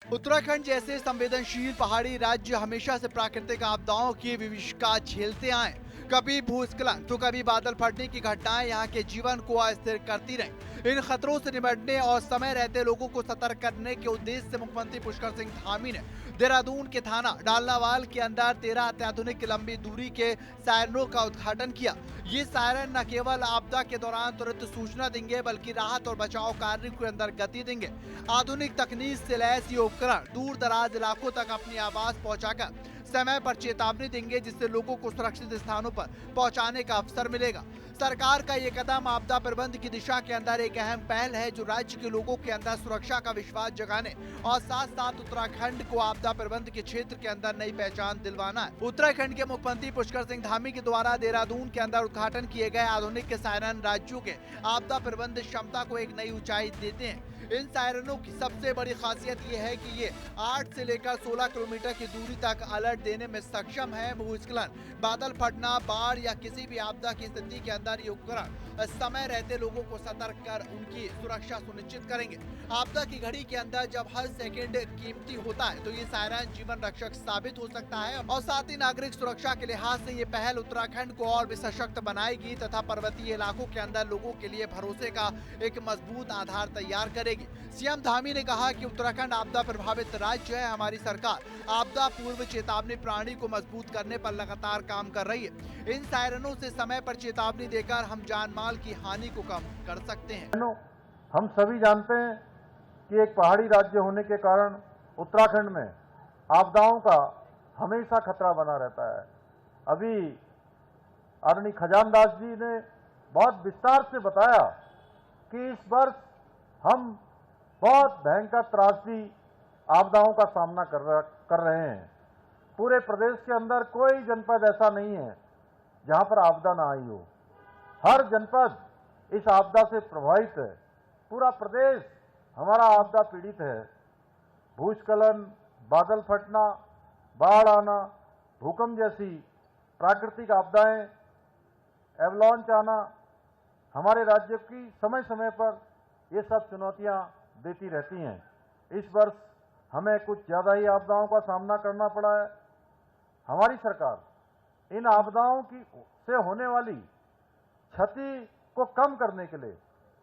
उत्तराखंड जैसे संवेदनशील पहाड़ी राज्य हमेशा से प्राकृतिक आपदाओं की विभीषिका झेलते आए। कभी भूस्खलन तो कभी बादल फटने की घटनाएं यहाँ के जीवन को अस्थिर करती रहीं। इन खतरों से निपटने और समय रहते लोगों को सतर्क करने के उद्देश्य से मुख्यमंत्री पुष्कर सिंह धामी ने देहरादून के थाना डालनावाल के अंदर 13 अत्याधुनिक लंबी दूरी के सायरनों का उद्घाटन किया। ये सायरन न केवल आपदा के दौरान तुरंत सूचना देंगे बल्कि राहत और बचाव कार्य के अंदर गति देंगे। आधुनिक तकनीक से लैस ये उपकरण दूर दराज इलाकों तक अपनी आवाज पहुंचाकर समय पर चेतावनी देंगे, जिससे लोगों को सुरक्षित स्थानों पर पहुंचाने का अवसर मिलेगा। सरकार का ये कदम आपदा प्रबंध की दिशा के अंदर एक अहम पहल है, जो राज्य के लोगों के अंदर सुरक्षा का विश्वास जगाने और साथ साथ उत्तराखंड को आपदा प्रबंध के क्षेत्र के अंदर नई पहचान दिलवाना है। उत्तराखंड के मुख्यमंत्री पुष्कर सिंह धामी के द्वारा देहरादून के अंदर उद्घाटन किए गए आधुनिक सायरन राज्यों के आपदा प्रबंध क्षमता को एक नई ऊंचाई देते हैं। इन सायरनों की सबसे बड़ी खासियत ये है कि ये 8 से लेकर 16 किलोमीटर की दूरी तक अलर्ट देने में सक्षम है। भूस्खलन, बादल फटना, बाढ़ या किसी भी आपदा की स्थिति के अंदर ये उपकरण समय रहते लोगों को सतर्क कर उनकी सुरक्षा सुनिश्चित करेंगे। आपदा की घड़ी के अंदर जब हर सेकंड कीमती होता है तो ये सायरन जीवन रक्षक साबित हो सकता है और साथ ही नागरिक सुरक्षा के लिहाज से ये पहल उत्तराखंड को और भी सशक्त बनाएगी तथा पर्वतीय इलाकों के अंदर लोगों के लिए भरोसे का एक मजबूत आधार तैयार करेगी। सीएम धामी ने कहा कि उत्तराखंड आपदा प्रभावित राज्य है। हमारी सरकार आपदा पूर्व चेतावनी प्रणाली को मजबूत करने पर लगातार काम कर रही है। इन सायरनों से समय पर चेतावनी देकर हम जान माल की हानि को कम कर सकते हैं। हम सभी जानते हैं कि एक पहाड़ी राज्य होने के कारण उत्तराखंड में आपदाओं का हमेशा खतरा बना रहता है। अभी आदरणीय खजानदास जी ने बहुत विस्तार से बताया कि इस वर्ष हम बहुत भयंकर त्रासदी आपदाओं का सामना कर रहे हैं। पूरे प्रदेश के अंदर कोई जनपद ऐसा नहीं है जहां पर आपदा ना आई हो। हर जनपद इस आपदा से प्रभावित है। पूरा प्रदेश हमारा आपदा पीड़ित है। भूस्खलन, बादल फटना, बाढ़ आना, भूकंप जैसी प्राकृतिक आपदाएं, एवलांच आना हमारे राज्य की समय समय पर ये सब चुनौतियां देती रहती हैं। इस वर्ष हमें कुछ ज्यादा ही आपदाओं का सामना करना पड़ा है। हमारी सरकार इन आपदाओं की से होने वाली क्षति को कम करने के लिए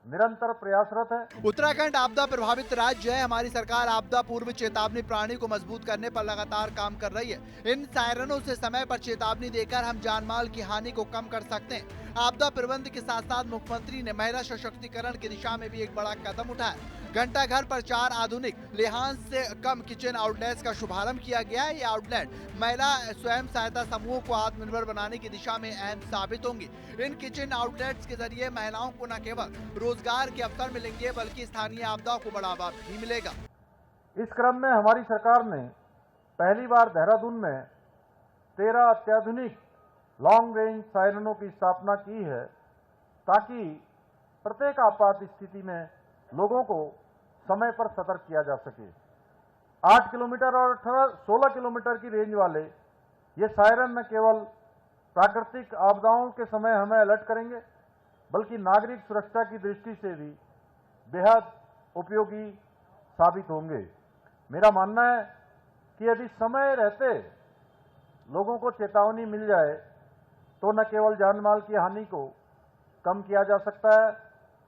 निरंतर प्रयासरत है। उत्तराखंड आपदा प्रभावित राज्य है। हमारी सरकार आपदा पूर्व चेतावनी प्रणाली को मजबूत करने पर लगातार काम कर रही है। इन सायरनों से समय पर चेतावनी देकर हम जानमाल की हानि को कम कर सकते हैं। आपदा प्रबंध के साथ साथ मुख्यमंत्री ने महिला सशक्तिकरण की दिशा में भी एक बड़ा कदम उठाया। घंटा घर पर 4 आधुनिक लेहांस से कम किचन आउटलेट्स का शुभारंभ किया गया है। ये आउटलेट महिला स्वयं सहायता समूहों को आत्मनिर्भर बनाने की दिशा में अहम साबित होंगी। इन किचन आउटलेट्स के जरिए महिलाओं को न केवल रोजगार के अवसर मिलेंगे बल्कि स्थानीय आपदाओं को बढ़ावा भी मिलेगा। इस क्रम में हमारी सरकार ने पहली बार देहरादून में 13 अत्याधुनिक लॉन्ग रेंज सायरनों की स्थापना की है, ताकि प्रत्येक आपात स्थिति में लोगों को समय पर सतर्क किया जा सके। 8 किलोमीटर और 16 किलोमीटर की रेंज वाले ये सायरन न केवल प्राकृतिक आपदाओं के समय हमें अलर्ट करेंगे, बल्कि नागरिक सुरक्षा की दृष्टि से भी बेहद उपयोगी साबित होंगे। मेरा मानना है कि यदि समय रहते लोगों को चेतावनी मिल जाए तो न केवल जान माल की हानि को कम किया जा सकता है,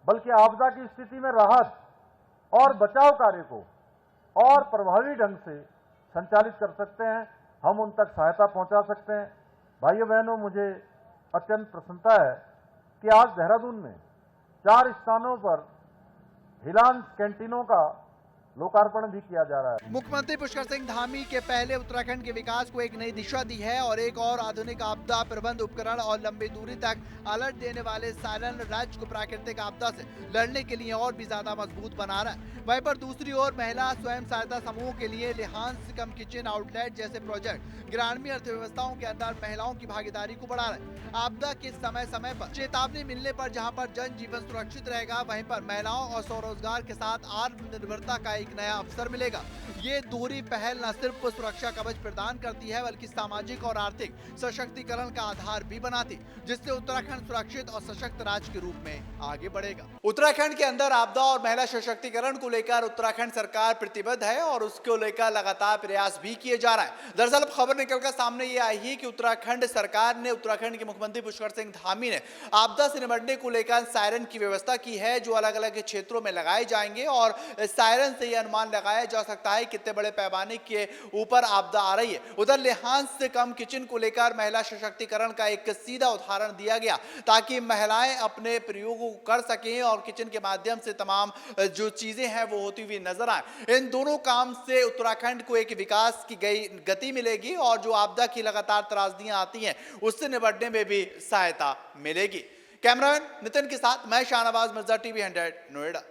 बल्कि आपदा की स्थिति में राहत और बचाव कार्य को और प्रभावी ढंग से संचालित कर सकते हैं। हम उन तक सहायता पहुंचा सकते हैं। भाइयों बहनों, मुझे अत्यंत प्रसन्नता है कि आज देहरादून में 4 स्थानों पर हिलांस कैंटीनों का लोकार्पण भी किया जा रहा है। मुख्यमंत्री पुष्कर सिंह धामी के पहले उत्तराखंड के विकास को एक नई दिशा दी है और एक और आधुनिक आपदा प्रबंध उपकरण और लंबी दूरी तक अलर्ट देने वाले सायरन राज्य को प्राकृतिक आपदा से लड़ने के लिए और भी ज्यादा मजबूत बना रहा है। वहीं पर दूसरी ओर महिला स्वयं सहायता समूहों के लिए लेहांस कम किचन आउटलेट जैसे प्रोजेक्ट ग्रामीण अर्थव्यवस्थाओं के अंदर महिलाओं की भागीदारी को बढ़ा रहे हैं। आपदा के समय समय पर चेतावनी मिलने पर जहां पर जन जीवन सुरक्षित रहेगा, वहीं पर महिलाओं और स्वरोजगार के साथ आत्मनिर्भरता का एक एक नया अवसर मिलेगा। ये दोहरी पहल न सिर्फ सुरक्षा कवच प्रदान करती है बल्कि सामाजिक और आर्थिक सशक्तिकरण का आधार भी बनाती, जिससे उत्तराखंड सुरक्षित और सशक्त राज्य के रूप में आगे बढ़ेगा। उत्तराखंड के अंदर आपदा और महिला सशक्तिकरण को लेकर उत्तराखंड सरकार प्रतिबद्ध है और उसको लेकर लगातार प्रयास भी किए जा रहा है। दरअसल अब खबर निकलकर सामने ये आई है कि उत्तराखंड सरकार ने, उत्तराखंड के मुख्यमंत्री पुष्कर सिंह धामी ने आपदा से निपटने को लेकर सायरन की व्यवस्था की है, जो अलग अलग क्षेत्रों में लगाए जाएंगे और सायरन से यह अनुमान लगाया जा सकता है कितने बड़े पैमाने के ऊपर आपदा आ रही है। उधर लिहाज से कम किचन को लेकर महिला सशक्तिकरण का एक सीधा उदाहरण दिया गया ताकि महिलाएं अपने प्रयोगों को कर सकें और किचन के माध्यम से तमाम जो चीजें हैं वो होती हुई नजर आए। इन दोनों काम से उत्तराखंड को एक विकास की गई गति मिलेगी और जो आपदा की लगातार त्रासदियां आती हैं उससे निपटने में भी सहायता मिलेगी। कैमरामैन नितिन के साथ मैं शाहनवाज मिर्जा, TV 100 नोएडा।